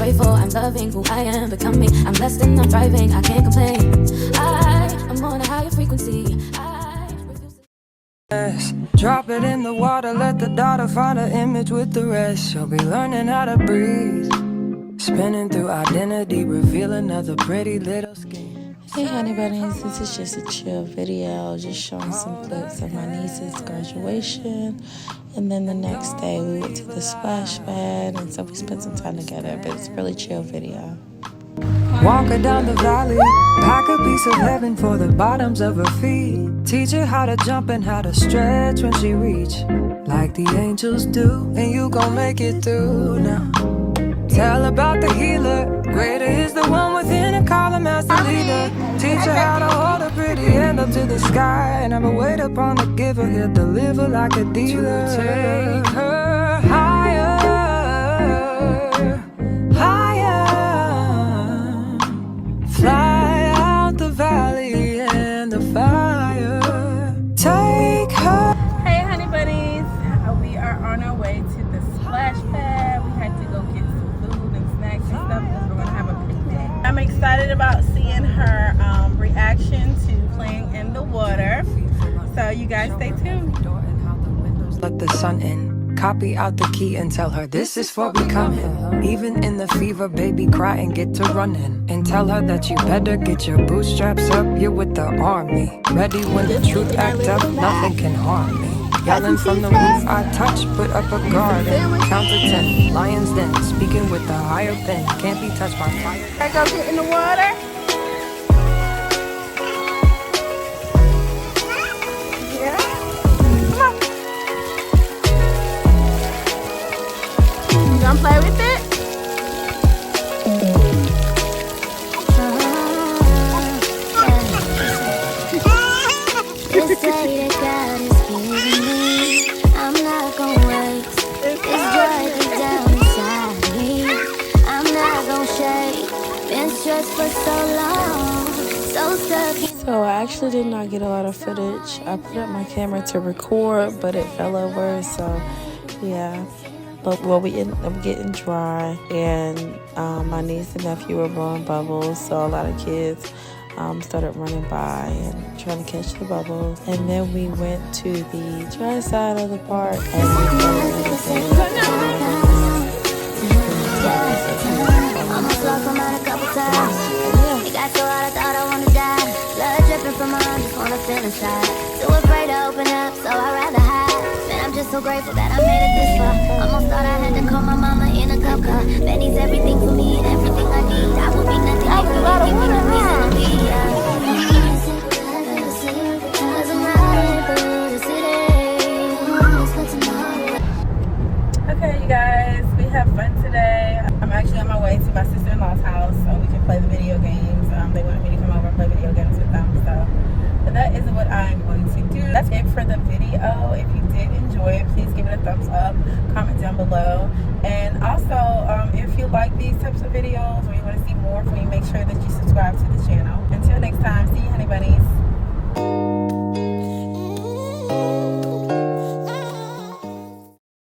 grateful, I'm loving who I am, becoming. I'm blessed and I'm thriving, I can't complain. I'm on a higher frequency. Drop it in the water, let the daughter find her image with the rest. She'll be learning how to breathe, spinning through identity, reveal another pretty little skin. Hey honey bunnies, this is just a chill video, just showing some clips of my niece's graduation. And then the next day we went to the splash pad, and so we spent some time together, but it's a really chill video. Walk her down the valley, pack a piece of heaven for the bottoms of her feet. Teach her how to jump and how to stretch when she reach, like the angels do, and you gon' make it through now. Tell about the healer, greater is the one within her, call him as the leader. Teach her how to hold a pretty hand up to the sky, never wait upon the giver, he'll deliver like a dealer. Take her higher, higher, fly out the valley and the fire. Take her. Hey honey bunnies, we are on our way to the splash pad. We had to go get some food and snacks and stuff because we're gonna have a picnic. I'm excited about seeing her reaction to playing in the water, so you guys stay tuned. Let the sun in, copy out the key and tell her this is for becoming. Even in the fever, baby, cry and get to running, and tell her that you better get your bootstraps up. You're with the army, ready when the truth act up, nothing can harm me. Yelling from the roof I touch, put up a guard and count to 10. Lions den, speaking with the higher pen, can't be touched by fire. I go get in the water. Yeah. Come on. You gonna play with it? This day that God is giving me, I'm not gonna waste. It's driving down inside me, I'm not gonna shake. Been stressed for so long, so stuck in. So I actually did not get a lot of footage. I put up my camera to record, but it fell over, so yeah. But well, we ended up getting dry, and my niece and nephew were blowing bubbles, so a lot of kids started running by and trying to catch the bubbles. And then we went to the dry side of the park, and we Almost lost my mind a couple times. It got so hot I thought I wanna die. Blood dripping from my arm, just wanna feel inside. Too afraid to open up, so I'd rather hide. Man, I'm just so grateful that I made it this far. Almost thought I had to call my mama in a cop car. Betty's everything for me and everything I need. I would be nothing if you didn't give me the reason to be. Okay, you guys, we have fun today. I'm actually on my way to my sister-in-law's house so we can play the video games. They wanted me to come over and play video games with them, so that is what I'm going to do. That's it for the video. If you did enjoy it, please give it a thumbs up, comment down below, and also if you like these types of videos or you want to see more from me, make sure that you subscribe to the channel. Until next time, see you honey bunnies.